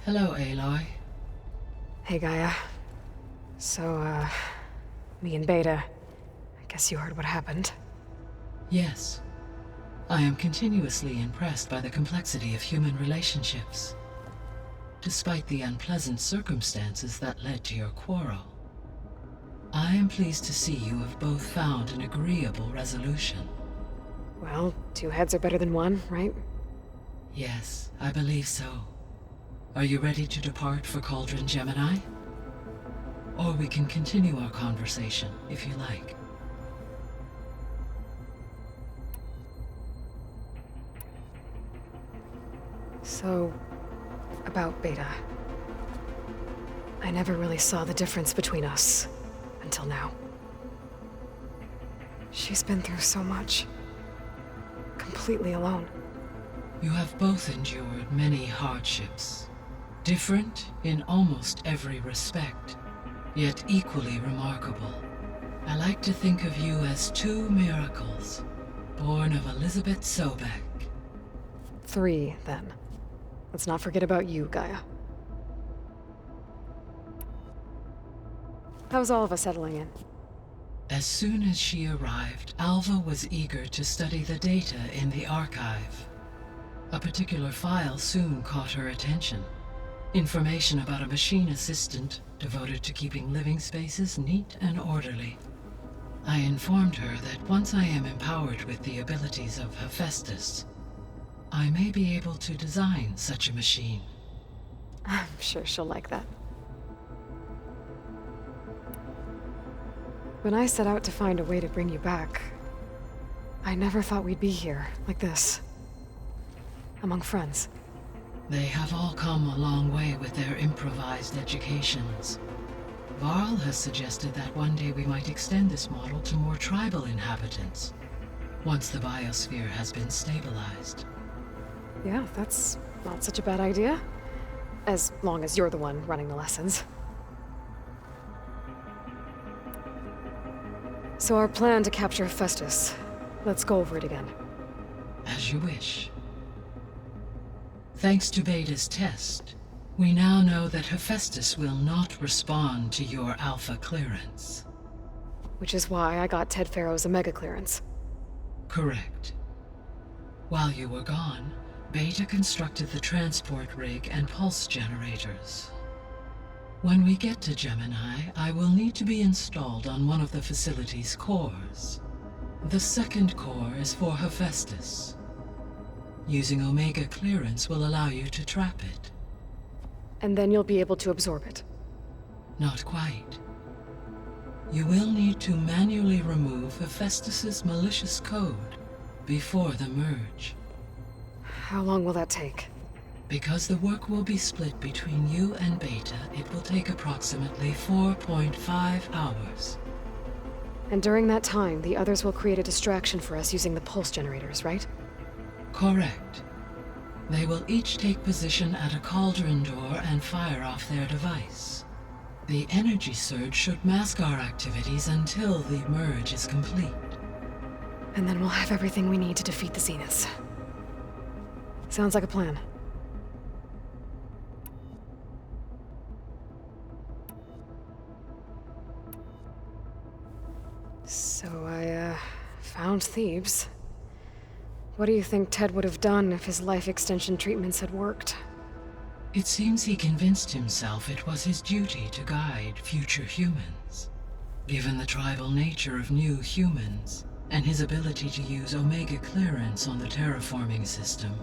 Hello, Aloy. Hey, Gaia. So, me and Beta, I guess you heard what happened. Yes. I am continuously impressed by the complexity of human relationships. Despite the unpleasant circumstances that led to your quarrel, I am pleased to see you have both found an agreeable resolution. Well, two heads are better than one, right? Yes, I believe so. Are you ready to depart for Cauldron Gemini? Or we can continue our conversation, if you like. So, about Beta. I never really saw the difference between us, until now. She's been through so much. Completely alone. You have both endured many hardships. Different in almost every respect, yet equally remarkable. I like to think of you as two miracles, born of Elizabeth Sobek. 3, then. Let's not forget about you, Gaia. How's all of us settling in? As soon as she arrived, Alva was eager to study the data in the archive. A particular file soon caught her attention. Information about a machine assistant devoted to keeping living spaces neat and orderly. I informed her that once I am empowered with the abilities of Hephaestus, I may be able to design such a machine. I'm sure she'll like that. When I set out to find a way to bring you back, I never thought we'd be here, like this. Among friends. They have all come a long way with their improvised educations. Varl has suggested that one day we might extend this model to more tribal inhabitants, once the biosphere has been stabilized. Yeah, that's not such a bad idea. As long as you're the one running the lessons. So our plan to capture Hephaestus. Let's go over it again. As you wish. Thanks to Beta's test, we now know that Hephaestus will not respond to your Alpha clearance. Which is why I got Ted Farrow's Omega clearance. Correct. While you were gone, Beta constructed the transport rig and pulse generators. When we get to Gemini, I will need to be installed on one of the facility's cores. The second core is for Hephaestus. Using Omega clearance will allow you to trap it. And then you'll be able to absorb it. Not quite. You will need to manually remove Hephaestus's malicious code before the merge. How long will that take? Because the work will be split between you and Beta, it will take approximately 4.5 hours. And during that time, the others will create a distraction for us using the pulse generators, right? Correct. They will each take position at a cauldron door and fire off their device. The energy surge should mask our activities until the merge is complete. And then we'll have everything we need to defeat the Zeniths. Sounds like a plan. So I, found Thebes. What do you think Ted would have done if his life extension treatments had worked? It seems he convinced himself it was his duty to guide future humans. Given the tribal nature of new humans, and his ability to use Omega clearance on the terraforming system,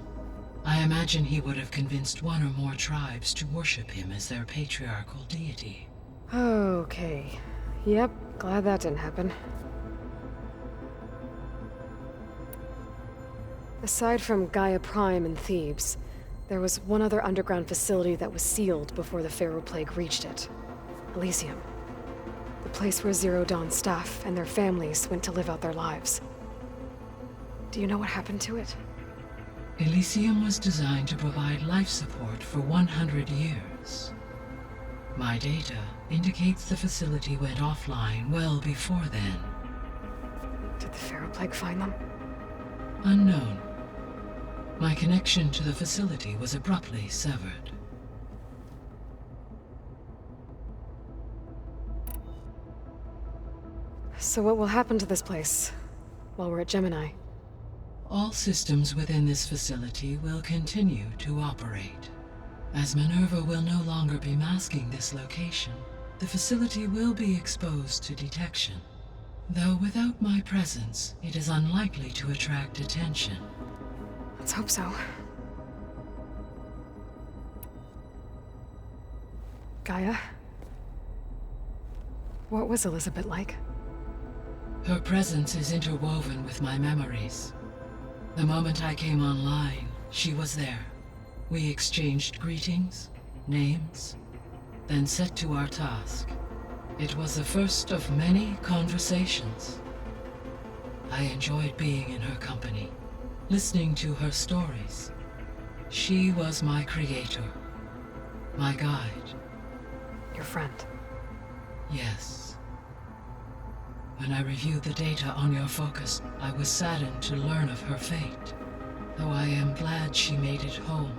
I imagine he would have convinced one or more tribes to worship him as their patriarchal deity. Okay. Yep, glad that didn't happen. Aside from Gaia Prime and Thebes, there was one other underground facility that was sealed before the Pharaoh Plague reached it. Elysium. The place where Zero Dawn staff and their families went to live out their lives. Do you know what happened to it? Elysium was designed to provide life support for 100 years. My data indicates the facility went offline well before then. Did the Pharaoh Plague find them? Unknown. My connection to the facility was abruptly severed. So what will happen to this place while we're at Gemini? All systems within this facility will continue to operate. As Minerva will no longer be masking this location, the facility will be exposed to detection. Though without my presence, it is unlikely to attract attention. Let's hope so. Gaia? What was Elizabeth like? Her presence is interwoven with my memories. The moment I came online, she was there. We exchanged greetings, names, then set to our task. It was the first of many conversations. I enjoyed being in her company, listening to her stories. She was my creator, my guide. Your friend. Yes. When I reviewed the data on your focus, I was saddened to learn of her fate, though I am glad she made it home.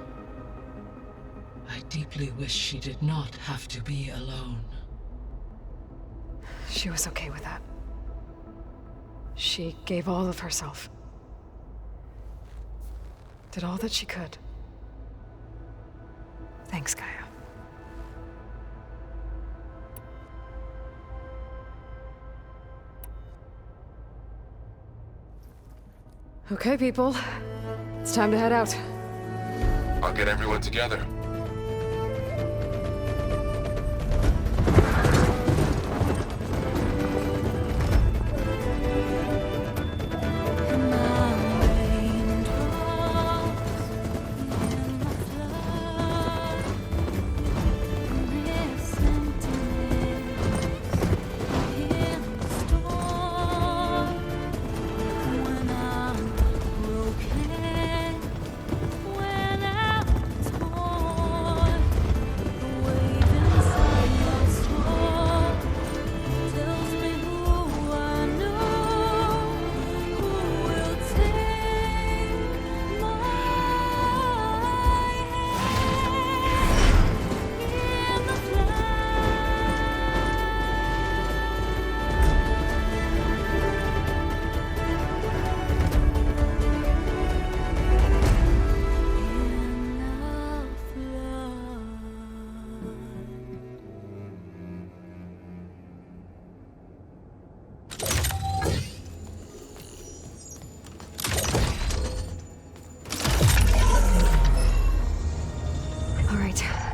I deeply wish she did not have to be alone. She was okay with that. She gave all of herself. Did all that she could. Thanks, Gaia. Okay, people. It's time to head out. I'll get everyone together.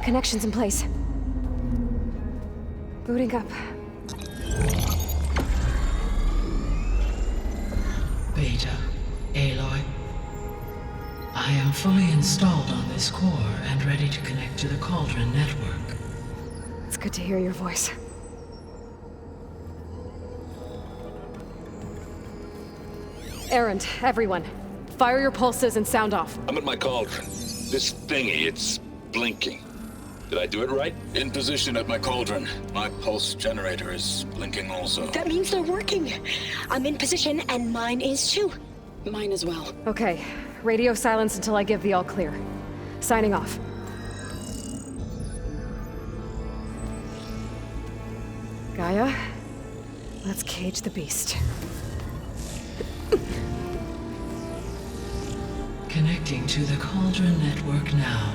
Connections in place. Booting up. Beta, Aloy. I am fully installed on this core and ready to connect to the Cauldron network. It's good to hear your voice. Errand, everyone. Fire your pulses and sound off. I'm at my cauldron. This thingy, it's blinking. Did I do it right? In position at my cauldron. My pulse generator is blinking also. That means they're working. I'm in position and mine is too. Mine as well. Okay. Radio silence until I give the all clear. Signing off. Gaia, let's cage the beast. Connecting to the Cauldron network now.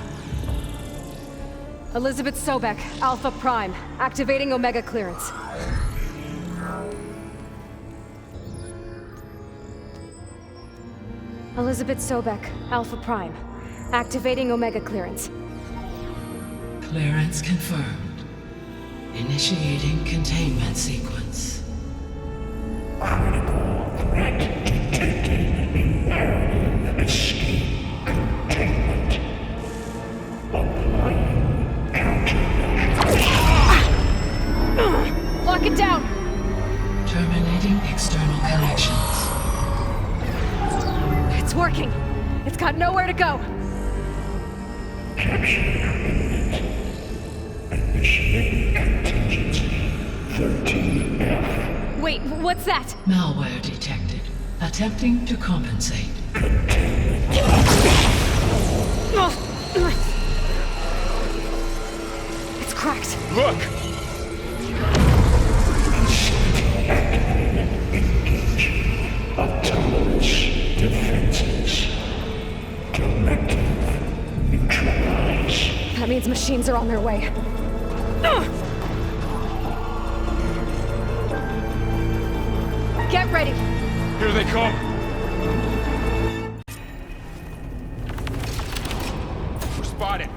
Elizabeth Sobek, Alpha Prime, activating Omega clearance. Elizabeth Sobek, Alpha Prime, activating Omega clearance. Clearance confirmed. Initiating containment sequence. Critical threat detected. Imperative escape containment. Applying Lock it down! Terminating external connections. It's working! It's got nowhere to go! Capture imminent. Initiating contingency 13F. Wait, what's that? Malware detected. Attempting to compensate. It's cracked. Look! Facility activated. That means machines are on their way. Ugh! Get ready! Here they come! We're spotted!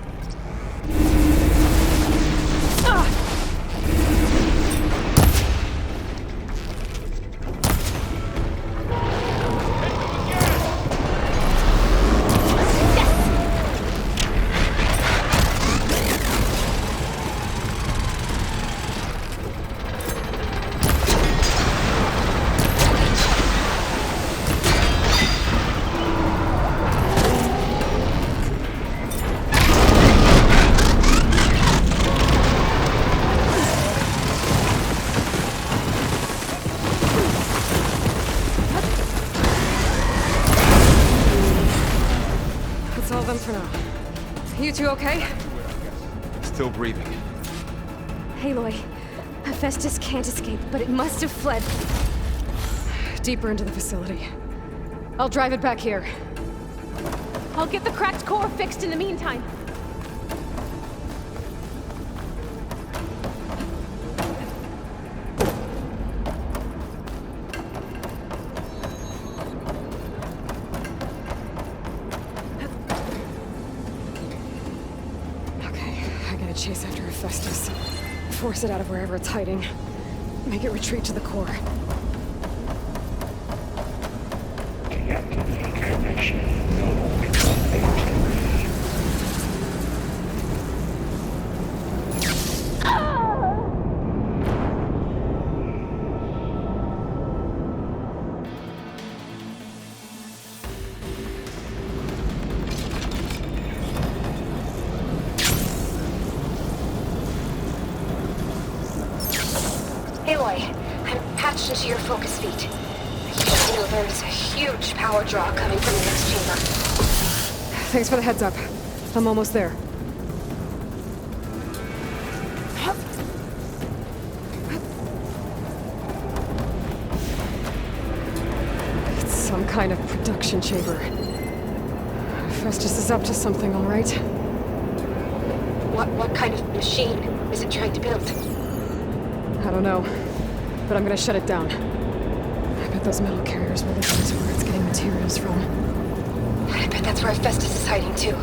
That's all of them for now. You two okay? Still breathing. Aloy, Hephaestus can't escape, but it must have fled. Deeper into the facility. I'll drive it back here. I'll get the cracked core fixed in the meantime. Okay, I gotta chase after Hephaestus. Force it out of wherever it's hiding. Make it retreat to the core. Deactivate connection. No activity. Aloy, I'm patched into your focus feed. You know there's a huge power draw coming from the next chamber. Thanks for the heads up. I'm almost there. It's some kind of production chamber. Hephaestus is up to something, all right? What kind of machine is it trying to build? I don't know, but I'm gonna shut it down. I bet those metal carriers will lead to where it's getting materials from. I bet that's where Hephaestus is hiding too.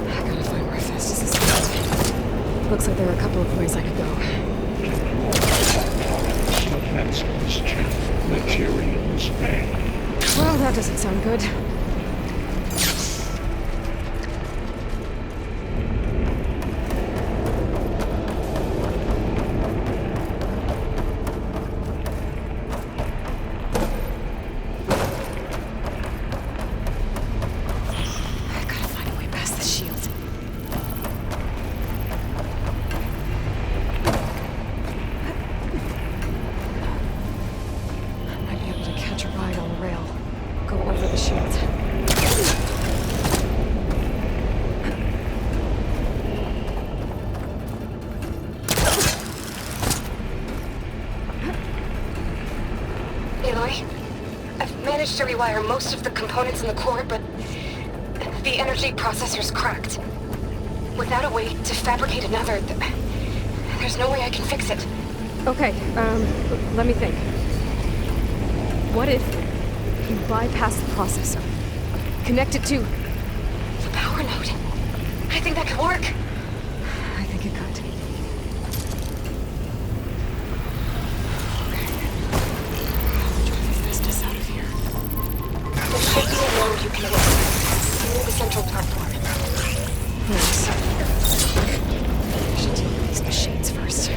I gotta find where Hephaestus is. Looks like there are a couple of ways I could go. Defenses, materials, and Well, that doesn't sound good. I gotta find a way past the shield. I might be able to catch a ride on the rail. Go over the shield. Aloy, I've managed to rewire most of the components in the core, but the energy processor's cracked. Without a way to fabricate another, there's no way I can fix it. Okay, let me think. What if you bypass the processor? Connect it to... The power node. I think that could work. I think it could. Okay. I'll drive Hephaestus out of here. There should be a node you can hit near the central platform. Thanks. I should deal with these machines first.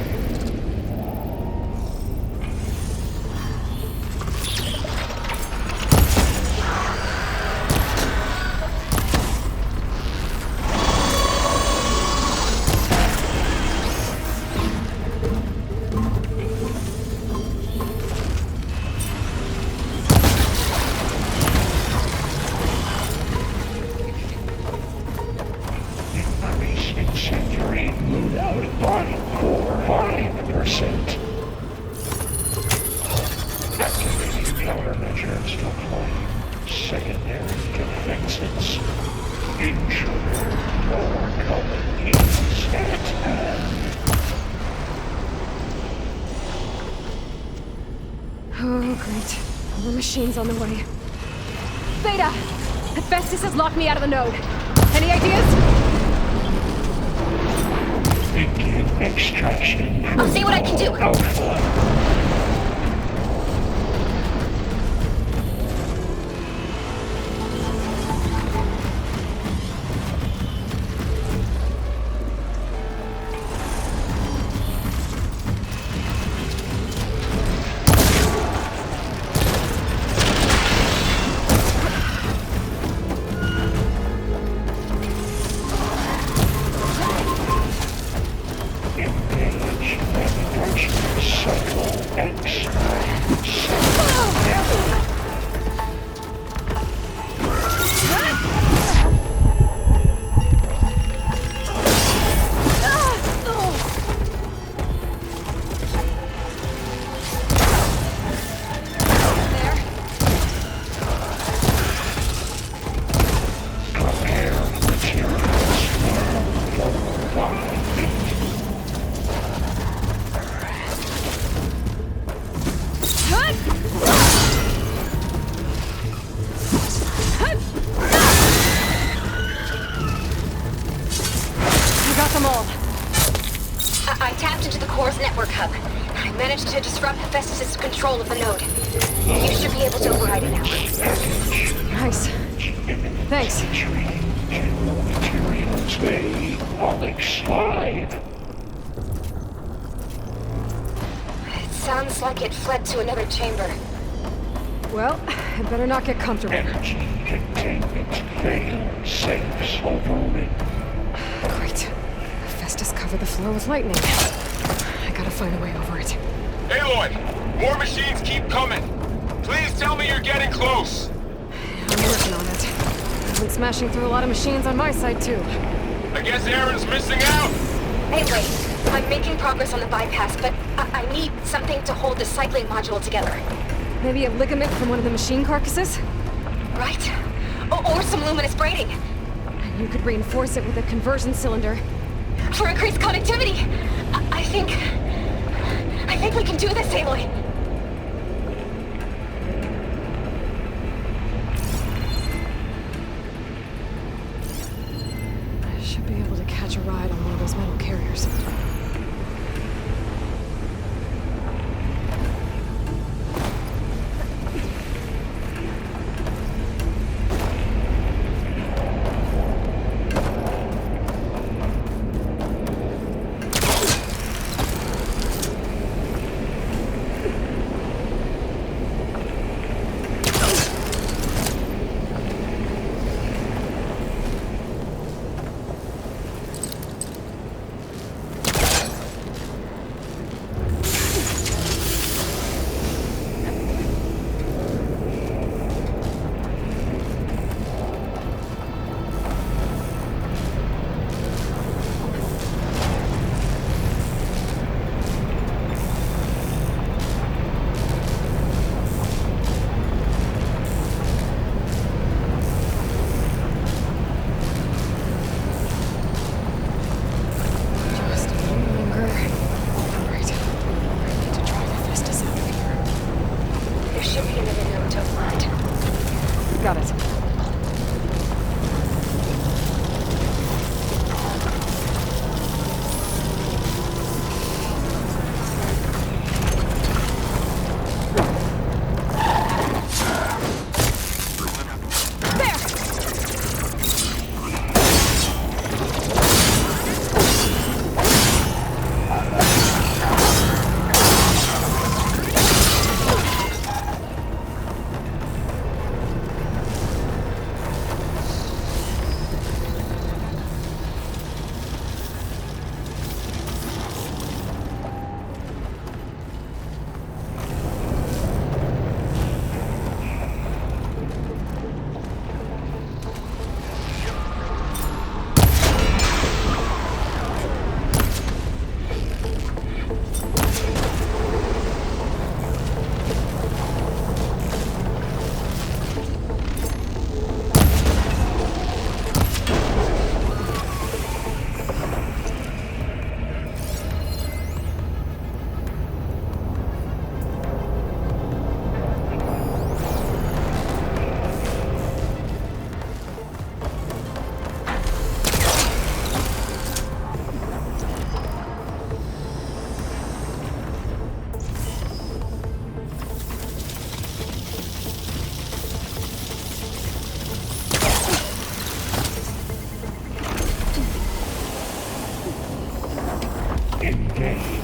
Great. More machines on the way. Beta! Hephaestus has locked me out of the node. Any ideas? Begin extraction. I'll see what I can do. Alpha. Engage navigation cycle X. Prepare materials for refinement. I got them all. I tapped into the core's network hub. I managed to disrupt Hephaestus' control of the node. You should be able to override it now. Nice. Thanks. General materials, they Onyx slide. It sounds like it fled to another chamber. Well, I better not get comfortable. Energy containment fail. Safes overrun. Great. Hephaestus covered the floor with lightning. I gotta find a way over it. Aloy! More machines keep coming! Please tell me you're getting close! I'm working on it. I've been smashing through a lot of machines on my side, too. I guess Aaron's missing out! Anyway, I'm making progress on the bypass, but I need something to hold the cycling module together. Maybe a ligament from one of the machine carcasses? Right? Or some luminous braiding. And you could reinforce it with a conversion cylinder. For increased connectivity! I think we can do this, Aloy. I should be able to catch a ride on one of those metal carriers.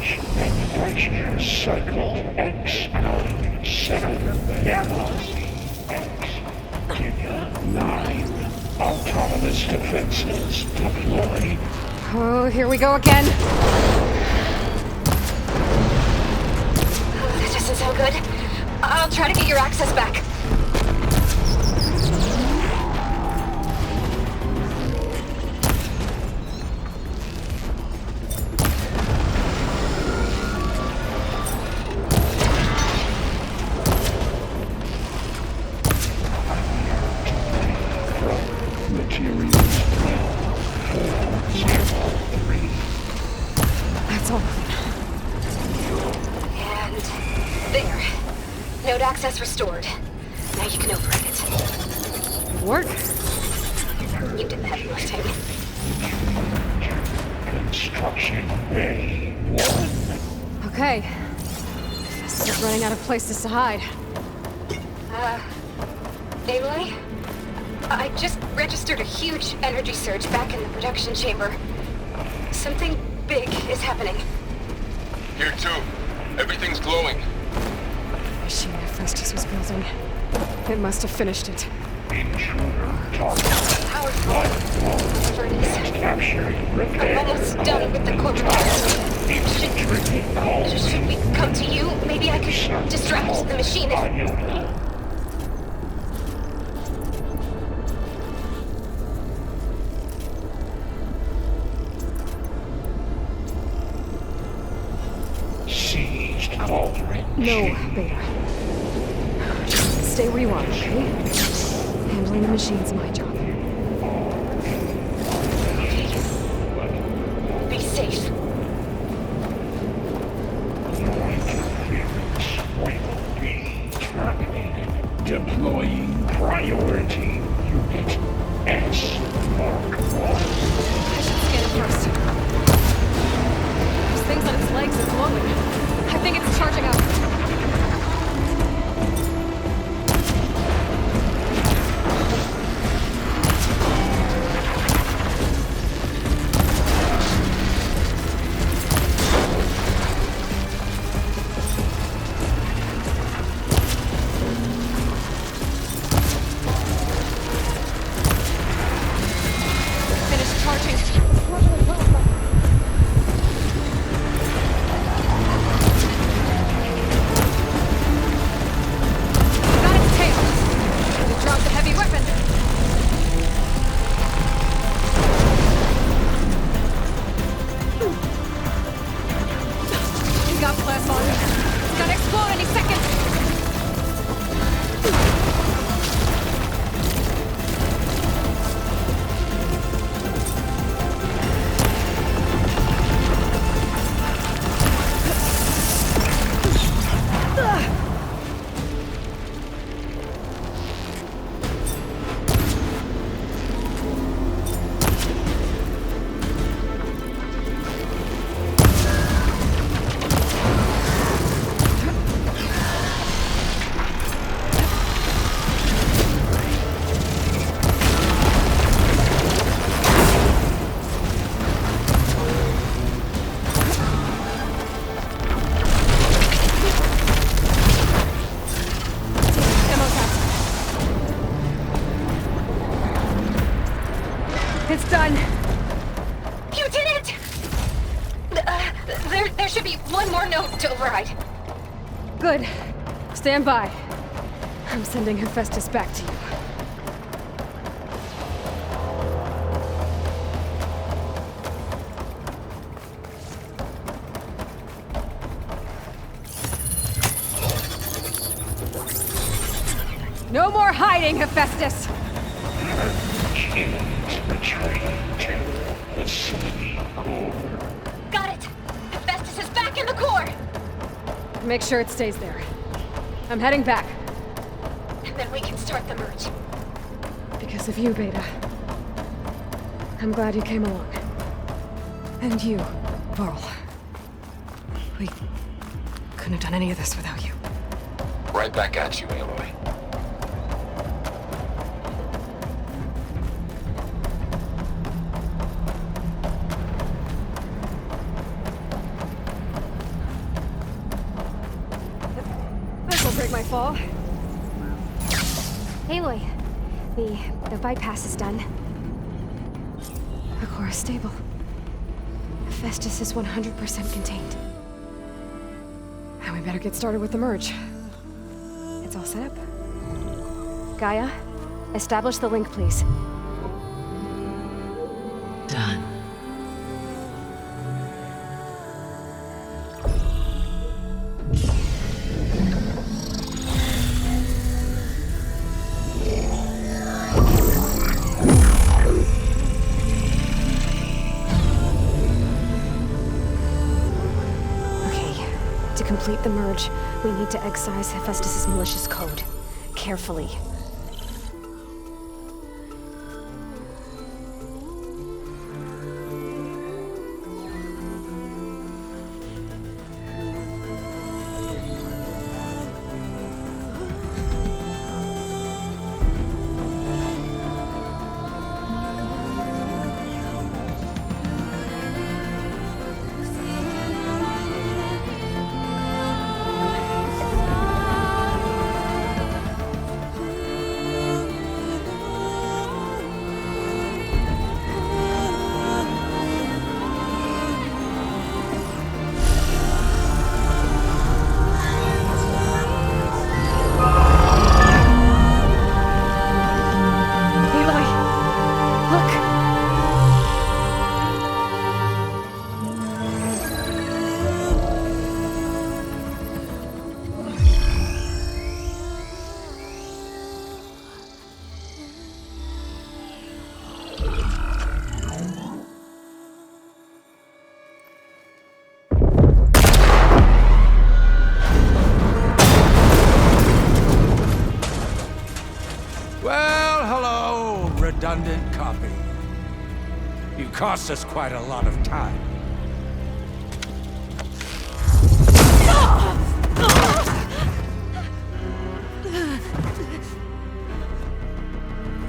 Launch manufacture cycle X97 Gamma X. 9 autonomous defenses deployed. Oh, here we go again. That doesn't sound good. I'll try to get your access back. Materials 403. That's all. And there. Node access restored. Now you can override it. Work? You did the heavy lifting. Construction Bay 1. Okay. Just running out of places to hide. Aloy? I just registered a huge energy surge back in the production chamber. Something big is happening. Here too. Everything's glowing. Machine Hephaestus was building. It must have finished it. Intruder target. Powerful. Whatever it is. Captured. I'm Repair. almost done with the core repairs. Should we come to you? Maybe I could distract the machine if... Seized Cauldron. No, Beta. Stay where you are, okay? Handling the machine's my job. Be safe. Interference will be terminated. Deploying priority unit S Mark 1. I should scan it first. Those things on its legs are glowing. I think it's charging up. Finish charging. Got its tail. We dropped the heavy weapon. We got plasma on it. It's gonna explode any second. Demo's out. It's done. You did it! There should be one more node to override. Good. Stand by. I'm sending Hephaestus back to you. No more hiding, Hephaestus! Machines returning to the city core. Got it! Hephaestus is back in the core! Make sure it stays there. I'm heading back. And then we can start the merge. Because of you, Beta. I'm glad you came along. And you, Varl. We couldn't have done any of this without you. Right back at you, Aloy. will break my fall. Aloy, the bypass is done. The core is stable. Hephaestus is 100% contained. Now we better get started with the merge. It's all set up. Gaia, establish the link, please. Done. To complete the merge, we need to excise Hephaestus' malicious code. Carefully. Redundant copy. You cost us quite a lot of time.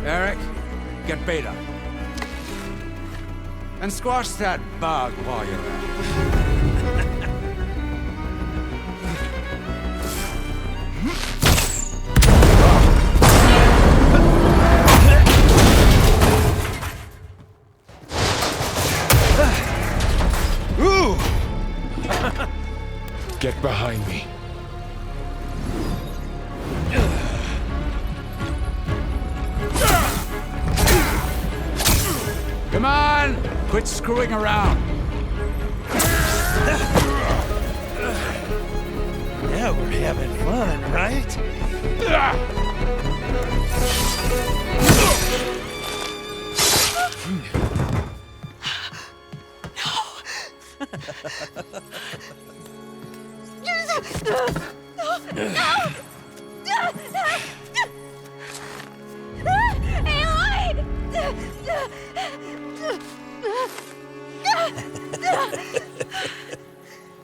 Eric, get Beta. And squash that bug while you're at it. Get behind me. Come on! Quit screwing around. Yeah, we're having fun, right?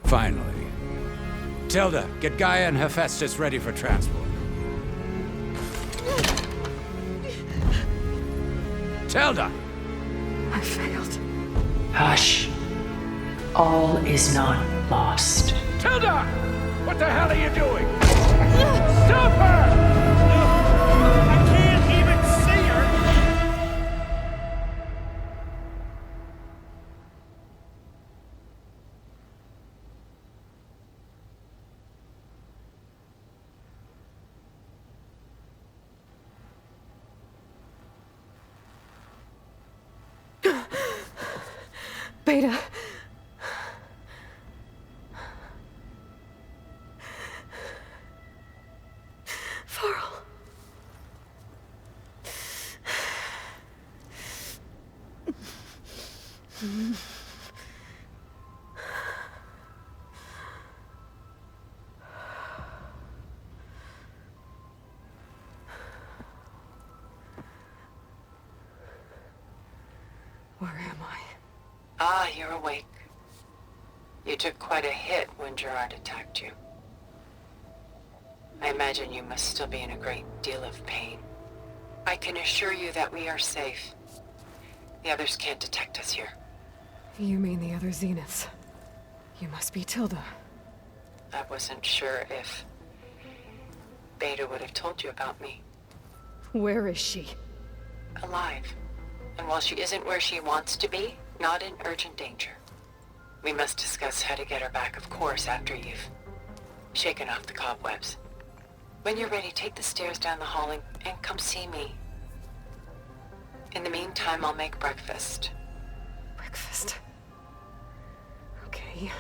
Finally. Tilda, get Gaia and Hephaestus ready for transport. Tilda! I failed. Hush. All is not lost. Tilda! What the hell are you doing? Stop her! I can't even see her! Beta. Farrell. Where am I? Ah, you're awake. You took quite a hit when Gerard attacked you. I imagine you must still be in a great deal of pain. I can assure you that we are safe. The others can't detect us here. You mean the other Zeniths? You must be Tilda. I wasn't sure Beta would have told you about me. Where is she? Alive. And while she isn't where she wants to be, not in urgent danger. We must discuss how to get her back, of course, after you've shaken off the cobwebs. When you're ready, take the stairs down the hall and come see me. In the meantime, I'll make breakfast. Breakfast? Okay.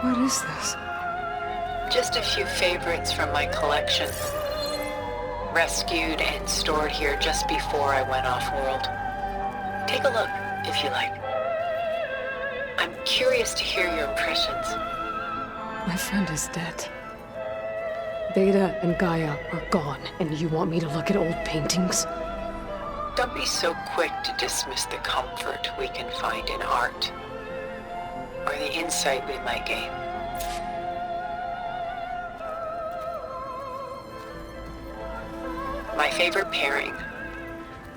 What is this? Just a few favorites from my collection. Rescued and stored here just before I went off-world. Take a look, if you like. I'm curious to hear your impressions. My friend is dead. Beta and Gaia are gone, and you want me to look at old paintings? Don't be so quick to dismiss the comfort we can find in art, or the insight we might gain. My favorite pairing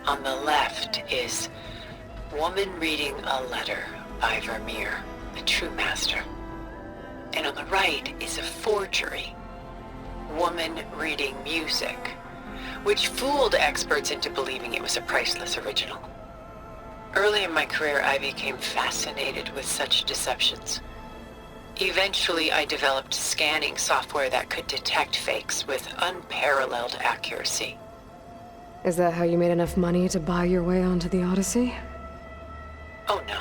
on the left is Woman Reading a Letter by Vermeer, a true master. And on the right is a forgery, Woman Reading Music, which fooled experts into believing it was a priceless original. Early in my career, I became fascinated with such deceptions. Eventually, I developed scanning software that could detect fakes with unparalleled accuracy. Is that how you made enough money to buy your way onto the Odyssey? Oh no.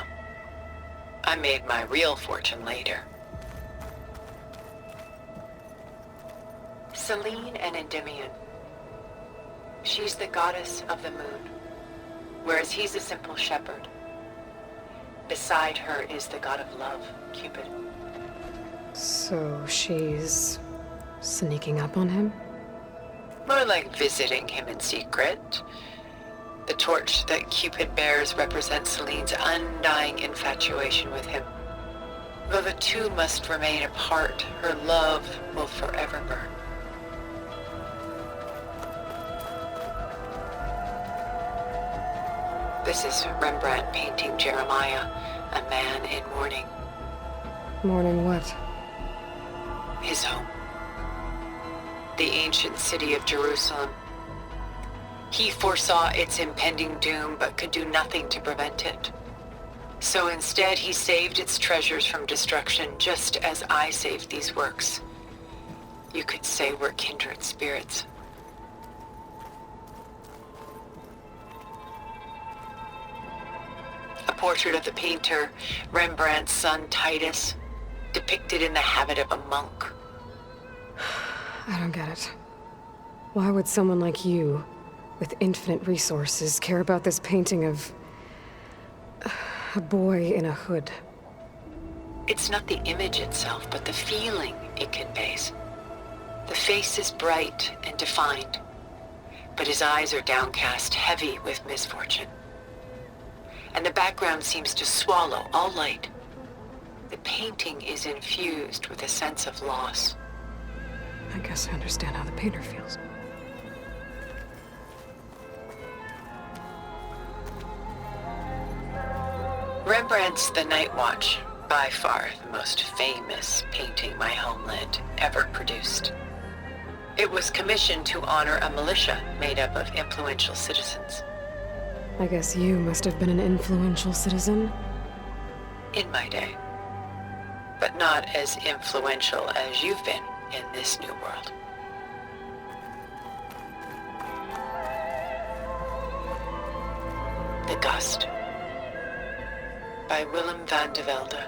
I made my real fortune later. Selene and Endymion. She's the goddess of the moon, whereas he's a simple shepherd. Beside her is the god of love, Cupid. So she's sneaking up on him? More like visiting him in secret. The torch that Cupid bears represents Selene's undying infatuation with him. Though the two must remain apart, her love will forever burn. This is Rembrandt painting Jeremiah, a man in mourning. Mourning what? His home. The ancient city of Jerusalem. He foresaw its impending doom, but could do nothing to prevent it. So instead, he saved its treasures from destruction, just as I saved these works. You could say we're kindred spirits. A portrait of the painter, Rembrandt's son Titus, depicted in the habit of a monk. I don't get it. Why would someone like you, with infinite resources, care about this painting of a boy in a hood? It's not the image itself, but the feeling it conveys. The face is bright and defined, but his eyes are downcast, heavy with misfortune. And the background seems to swallow all light. The painting is infused with a sense of loss. I guess I understand how the painter feels. Rembrandt's The Night Watch, by far the most famous painting my homeland ever produced. It was commissioned to honor a militia made up of influential citizens. I guess you must have been an influential citizen? In my day. But not as influential as you've been in this new world. The Gust, by Willem van de Velde,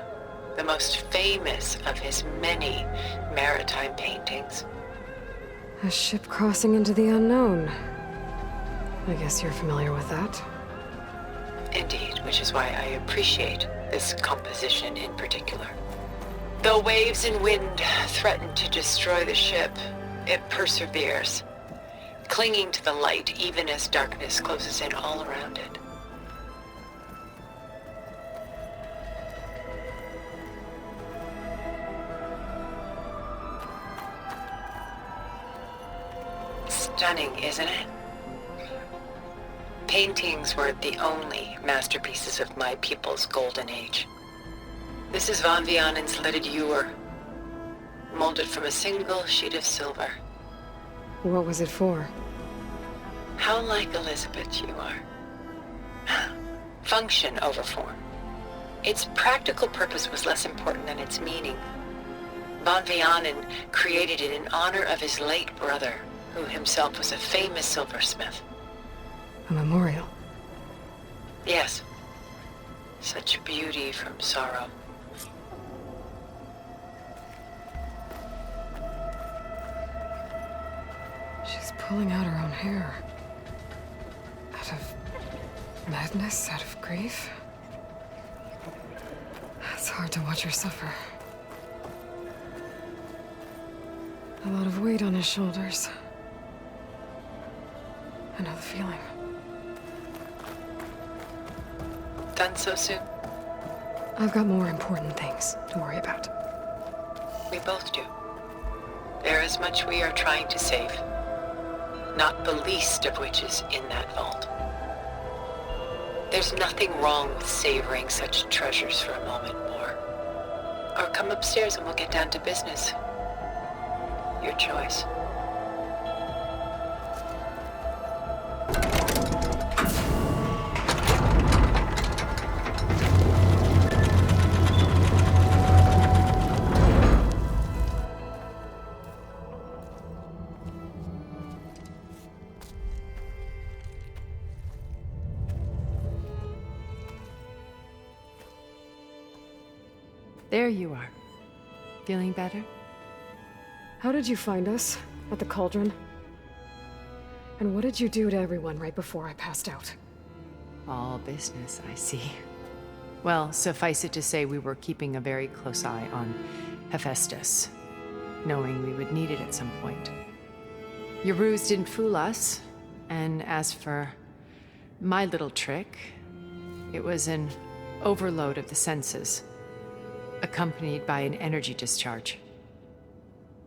the most famous of his many maritime paintings. A ship crossing into the unknown. I guess you're familiar with that. Indeed, which is why I appreciate this composition in particular. Though waves and wind threaten to destroy the ship, it perseveres, clinging to the light even as darkness closes in all around it. Stunning, isn't it? Paintings were the only masterpieces of my people's golden age. This is Von Vianen's lidded ewer, molded from a single sheet of silver. What was it for? How like Elizabeth you are. Function over form. Its practical purpose was less important than its meaning. Von Vianen created it in honor of his late brother, who himself was a famous silversmith. A memorial? Yes. Such beauty from sorrow. She's pulling out her own hair. Out of madness, out of grief. It's hard to watch her suffer. A lot of weight on his shoulders. I know the feeling. Done so soon? I've got more important things to worry about. We both do. There is much we are trying to save. Not the least of which is in that vault. There's nothing wrong with savoring such treasures for a moment more. Or come upstairs and we'll get down to business. Your choice. There you are. Feeling better? How did you find us? At the cauldron? And what did you do to everyone right before I passed out? All business, I see. Well, suffice it to say we were keeping a very close eye on Hephaestus, knowing we would need it at some point. Your ruse didn't fool us, and as for my little trick, it was an overload of the senses, accompanied by an energy discharge.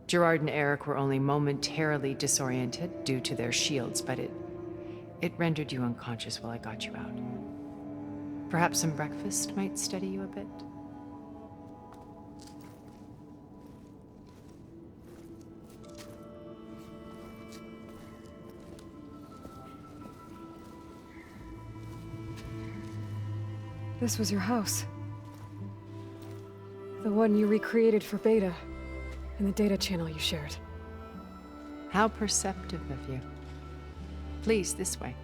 Gerard and Eric were only momentarily disoriented due to their shields, but it rendered you unconscious while I got you out. Perhaps some breakfast might steady you a bit? This was your house. The one you recreated for Beta, in the data channel you shared. How perceptive of you. Please, this way.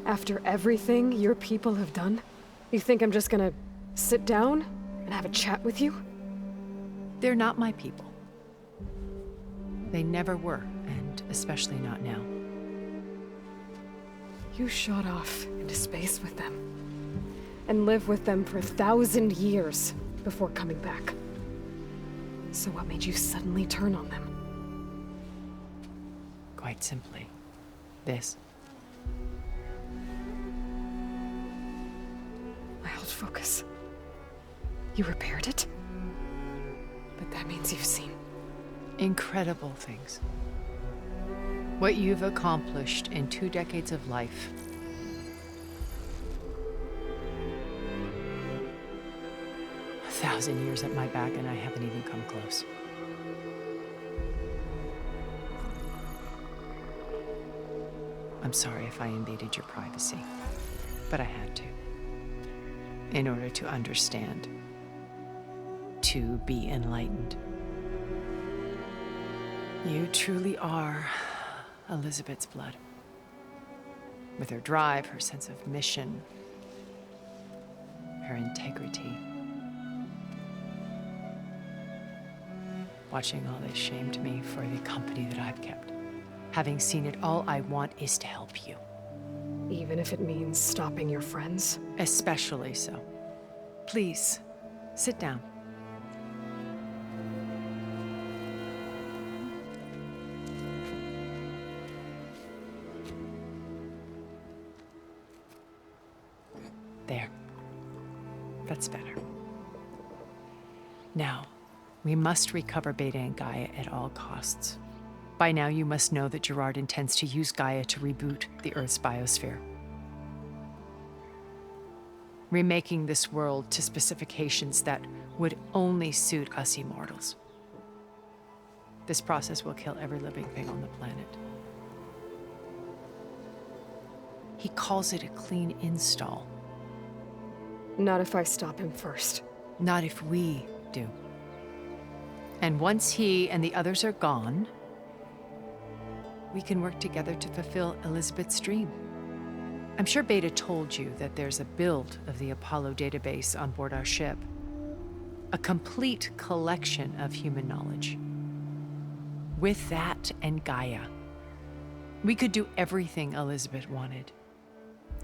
After everything your people have done, you think I'm just gonna sit down and have a chat with you? They're not my people. They never were, and especially not now. You shot off into space with them, and lived with them for 1,000 years before coming back. So what made you suddenly turn on them? Quite simply, this. My old focus. You repaired it? But that means you've seen incredible things. What you've accomplished in 2 decades of life. A 1,000 years at my back and I haven't even come close. I'm sorry if I invaded your privacy, but I had to. In order to understand. To be enlightened. You truly are Elizabeth's blood. With her drive, her sense of mission, her integrity. Watching all this shamed me for the company that I've kept. Having seen it, all I want is to help you. Even if it means stopping your friends? Especially so. Please, sit down. There. That's better. Now, we must recover Beta and Gaia at all costs. By now, you must know that Gerard intends to use Gaia to reboot the Earth's biosphere. Remaking this world to specifications that would only suit us immortals. This process will kill every living thing on the planet. He calls it a clean install. Not if I stop him first. Not if we do. And once he and the others are gone, we can work together to fulfill Elizabeth's dream. I'm sure Beta told you that there's a build of the Apollo database on board our ship. A complete collection of human knowledge. With that and Gaia, we could do everything Elizabeth wanted.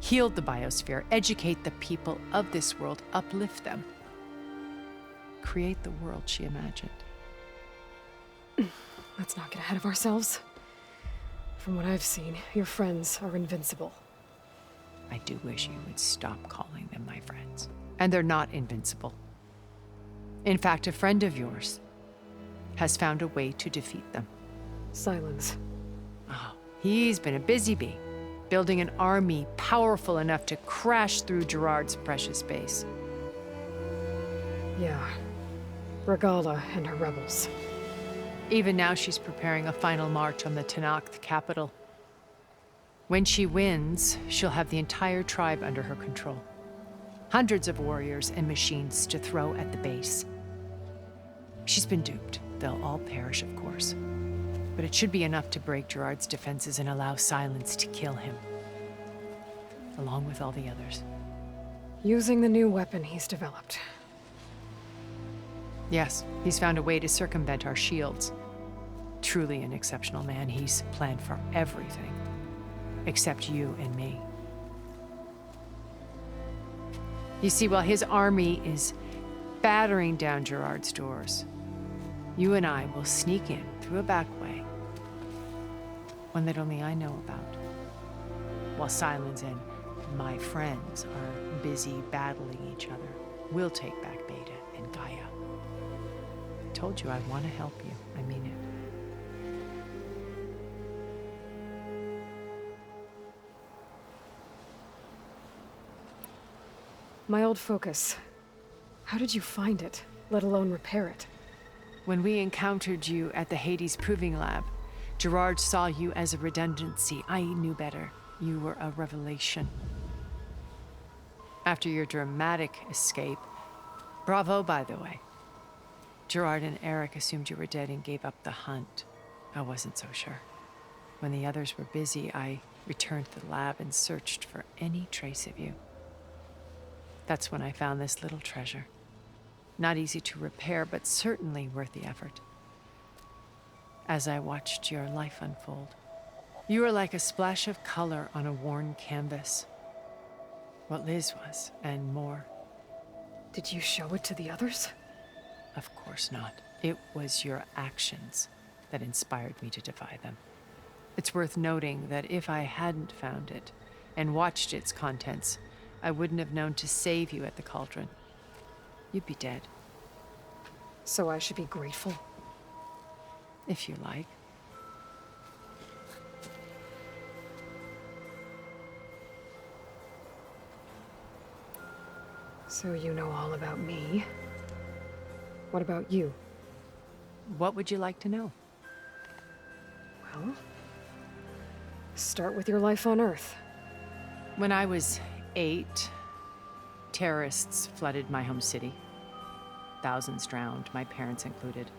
Heal the biosphere, educate the people of this world, uplift them. Create the world she imagined. Let's not get ahead of ourselves. From what I've seen, your friends are invincible. I do wish you would stop calling them my friends. And they're not invincible. In fact, a friend of yours has found a way to defeat them. Silence. Oh, he's been a busy bee, building an army powerful enough to crash through Gerard's precious base. Yeah. Regala and her rebels. Even now, she's preparing a final march on the Tenakth capital. When she wins, she'll have the entire tribe under her control. Hundreds of warriors and machines to throw at the base. She's been duped. They'll all perish, of course. But it should be enough to break Gerard's defenses and allow Silence to kill him. Along with all the others. Using the new weapon he's developed. Yes, he's found a way to circumvent our shields. Truly an exceptional man. He's planned for everything. Except you and me. You see, while his army is battering down Gerard's doors, you and I will sneak in through a back way. One that only I know about. While Silence and my friends are busy battling each other, we'll take back Beta and Gaia. I told you I want to help you. I mean it. My old focus. How did you find it, let alone repair it? When we encountered you at the Hades Proving Lab, Gerard saw you as a redundancy. I knew better. You were a revelation. After your dramatic escape, bravo, by the way. Gerard and Eric assumed you were dead and gave up the hunt. I wasn't so sure. When the others were busy, I returned to the lab and searched for any trace of you. That's when I found this little treasure. Not easy to repair, but certainly worth the effort. As I watched your life unfold, you were like a splash of color on a worn canvas. What Liz was, and more. Did you show it to the others? Of course not. It was your actions that inspired me to defy them. It's worth noting that if I hadn't found it and watched its contents, I wouldn't have known to save you at the cauldron. You'd be dead. So I should be grateful? If you like. So you know all about me. What about you? What would you like to know? Well, start with your life on Earth. When I was 8, terrorists flooded my home city. Thousands drowned, my parents included.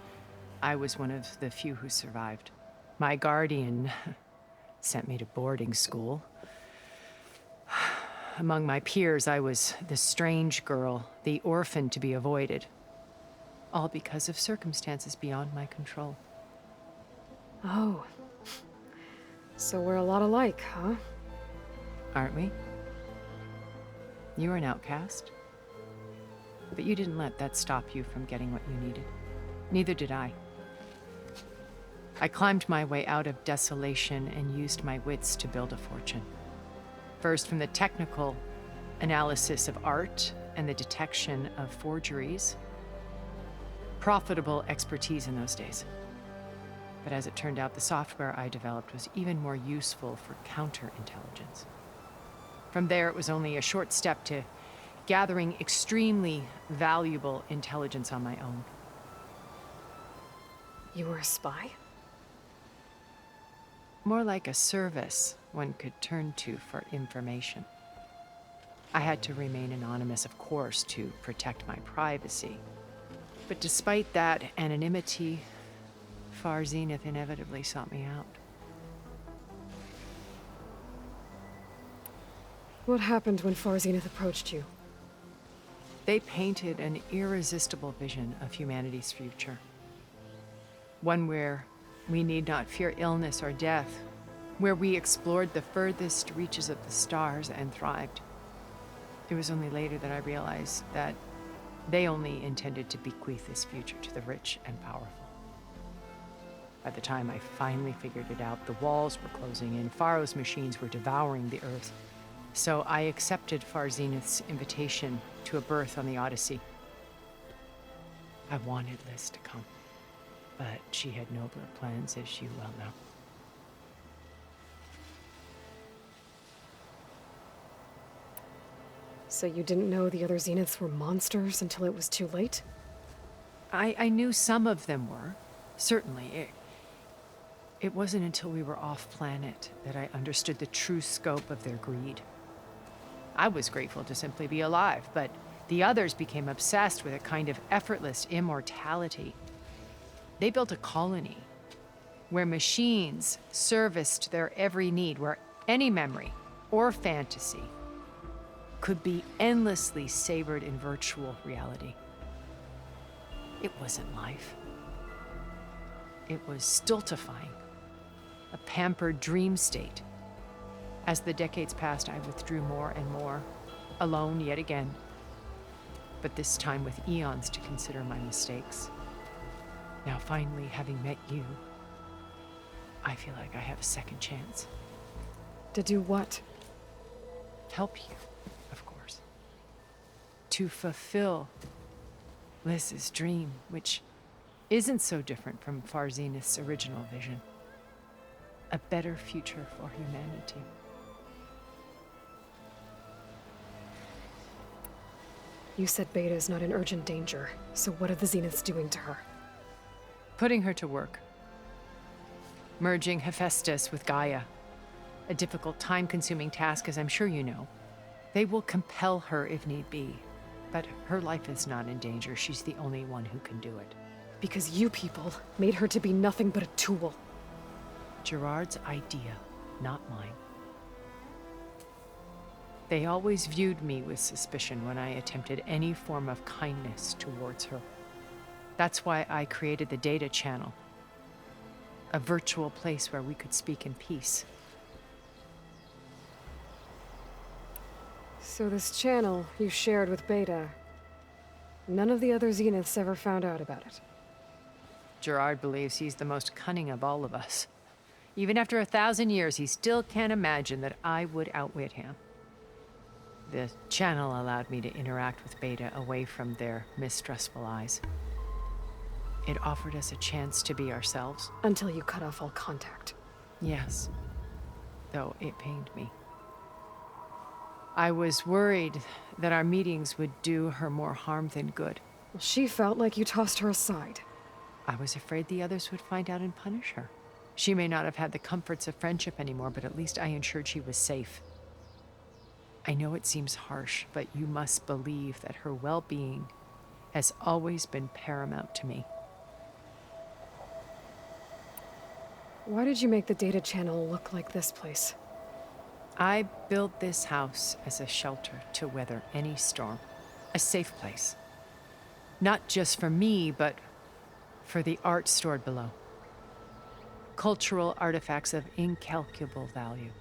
I was one of the few who survived. My guardian sent me to boarding school. Among my peers, I was the strange girl, the orphan to be avoided. All because of circumstances beyond my control. Oh. So we're a lot alike, huh? Aren't we? You were an outcast. But you didn't let that stop you from getting what you needed. Neither did I. I climbed my way out of desolation and used my wits to build a fortune. First from the technical analysis of art and the detection of forgeries. Profitable expertise in those days. But as it turned out, the software I developed was even more useful for counterintelligence. From there, it was only a short step to gathering extremely valuable intelligence on my own. You were a spy? More like a service one could turn to for information. I had to remain anonymous, of course, to protect my privacy. But despite that anonymity, Far Zenith inevitably sought me out. What happened when Far Zenith approached you? They painted an irresistible vision of humanity's future. One where we need not fear illness or death, where we explored the furthest reaches of the stars and thrived. It was only later that I realized that they only intended to bequeath this future to the rich and powerful. By the time I finally figured it out, the walls were closing in, Pharaoh's machines were devouring the Earth. So I accepted Far Zenith's invitation to a berth on the Odyssey. I wanted Liz to come, but she had nobler plans, as you well know. So you didn't know the other Zeniths were monsters until it was too late? I knew some of them were, certainly. It wasn't until we were off-planet that I understood the true scope of their greed. I was grateful to simply be alive, but the others became obsessed with a kind of effortless immortality. They built a colony where machines serviced their every need, where any memory or fantasy could be endlessly savored in virtual reality. It wasn't life. It was stultifying, a pampered dream state. As the decades passed, I withdrew more and more, alone yet again, but this time with eons to consider my mistakes. Now finally, having met you, I feel like I have a second chance. To do what? Help you, of course. To fulfill Liz's dream, which isn't so different from Far Zenith's original vision. A better future for humanity. You said Beta is not in urgent danger, so what are the Zeniths doing to her? Putting her to work. Merging Hephaestus with Gaia. A difficult, time-consuming task, as I'm sure you know. They will compel her if need be. But her life is not in danger. She's the only one who can do it. Because you people made her to be nothing but a tool. Gerard's idea, not mine. They always viewed me with suspicion when I attempted any form of kindness towards her. That's why I created the data channel. A virtual place where we could speak in peace. So this channel you shared with Beta, none of the other Zeniths ever found out about it? Gerard believes he's the most cunning of all of us. Even after 1,000 years, he still can't imagine that I would outwit him. The channel allowed me to interact with Beta away from their mistrustful eyes. It offered us a chance to be ourselves. Until you cut off all contact. Yes, though it pained me. I was worried that our meetings would do her more harm than good. Well, she felt like you tossed her aside. I was afraid the others would find out and punish her. She may not have had the comforts of friendship anymore, but at least I ensured she was safe. I know it seems harsh, but you must believe that her well-being has always been paramount to me. Why did you make the data channel look like this place? I built this house as a shelter to weather any storm. A safe place. Not just for me, but for the art stored below. Cultural artifacts of incalculable value.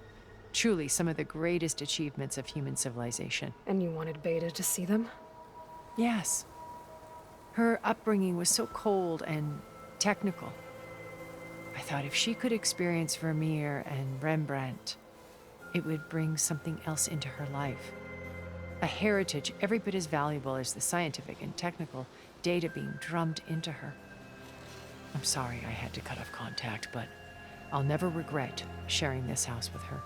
Truly some of the greatest achievements of human civilization. And you wanted Beta to see them? Yes. Her upbringing was so cold and technical. I thought if she could experience Vermeer and Rembrandt, it would bring something else into her life. A heritage every bit as valuable as the scientific and technical data being drummed into her. I'm sorry I had to cut off contact, but I'll never regret sharing this house with her.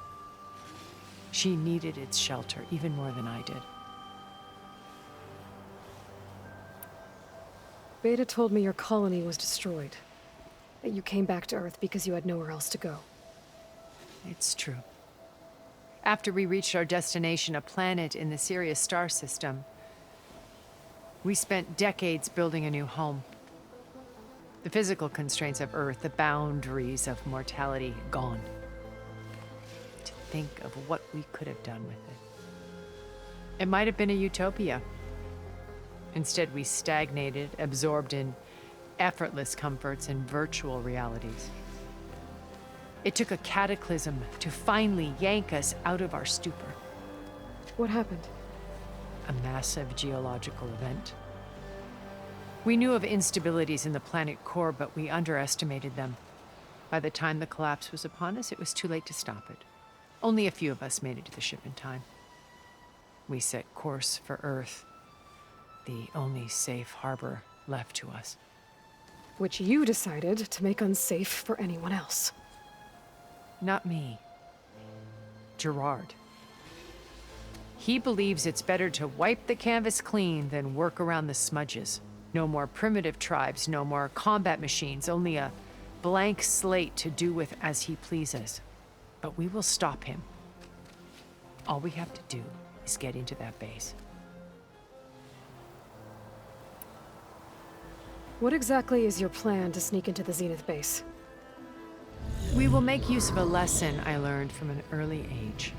She needed its shelter even more than I did. Beta told me your colony was destroyed. That you came back to Earth because you had nowhere else to go. It's true. After we reached our destination, a planet in the Sirius star system, we spent decades building a new home. The physical constraints of Earth, the boundaries of mortality, gone. To think of what we could have done with it. It might have been a utopia. Instead, we stagnated, absorbed in effortless comforts and virtual realities. It took a cataclysm to finally yank us out of our stupor. What happened? A massive geological event. We knew of instabilities in the planet core, but we underestimated them. By the time the collapse was upon us, it was too late to stop it. Only a few of us made it to the ship in time. We set course for Earth, the only safe harbor left to us. Which you decided to make unsafe for anyone else. Not me. Gerard. He believes it's better to wipe the canvas clean than work around the smudges. No more primitive tribes, no more combat machines, only a blank slate to do with as he pleases. But we will stop him. All we have to do is get into that base. What exactly is your plan to sneak into the Zenith base? We will make use of a lesson I learned from an early age.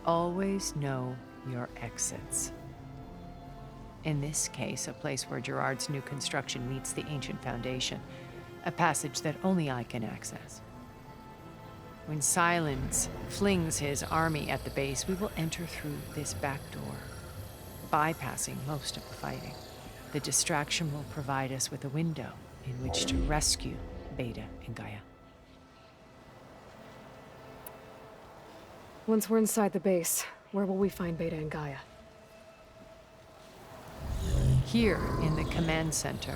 Always know your exits. In this case, a place where Gerard's new construction meets the ancient foundation, a passage that only I can access. When Silence flings his army at the base, we will enter through this back door, bypassing most of the fighting. The distraction will provide us with a window in which to rescue Beta and Gaia. Once we're inside the base, where will we find Beta and Gaia? Here in the command center.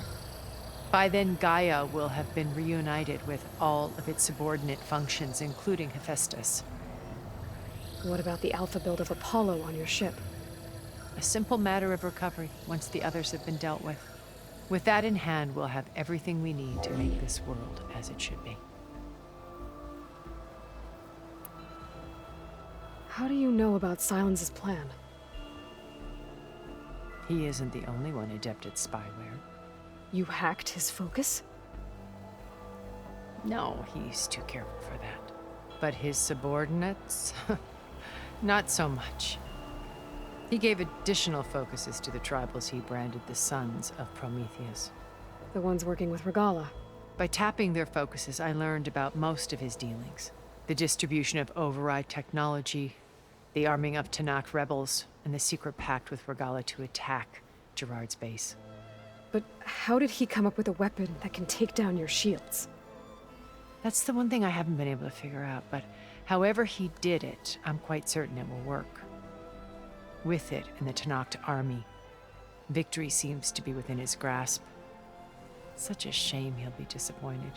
By then, Gaia will have been reunited with all of its subordinate functions, including Hephaestus. What about the alpha build of Apollo on your ship? A simple matter of recovery once the others have been dealt with. With that in hand, we'll have everything we need to make this world as it should be. How do you know about Silence's plan? He isn't the only one adept at spyware. You hacked his focus? No, he's too careful for that. But his subordinates? Not so much. He gave additional focuses to the tribals he branded the Sons of Prometheus. The ones working with Regala. By tapping their focuses, I learned about most of his dealings. The distribution of override technology, the arming of Tanakh rebels, and the secret pact with Regala to attack Gerard's base. But how did he come up with a weapon that can take down your shields? That's the one thing I haven't been able to figure out, but however he did it, I'm quite certain it will work. With it and the Tanakh army, victory seems to be within his grasp. Such a shame he'll be disappointed.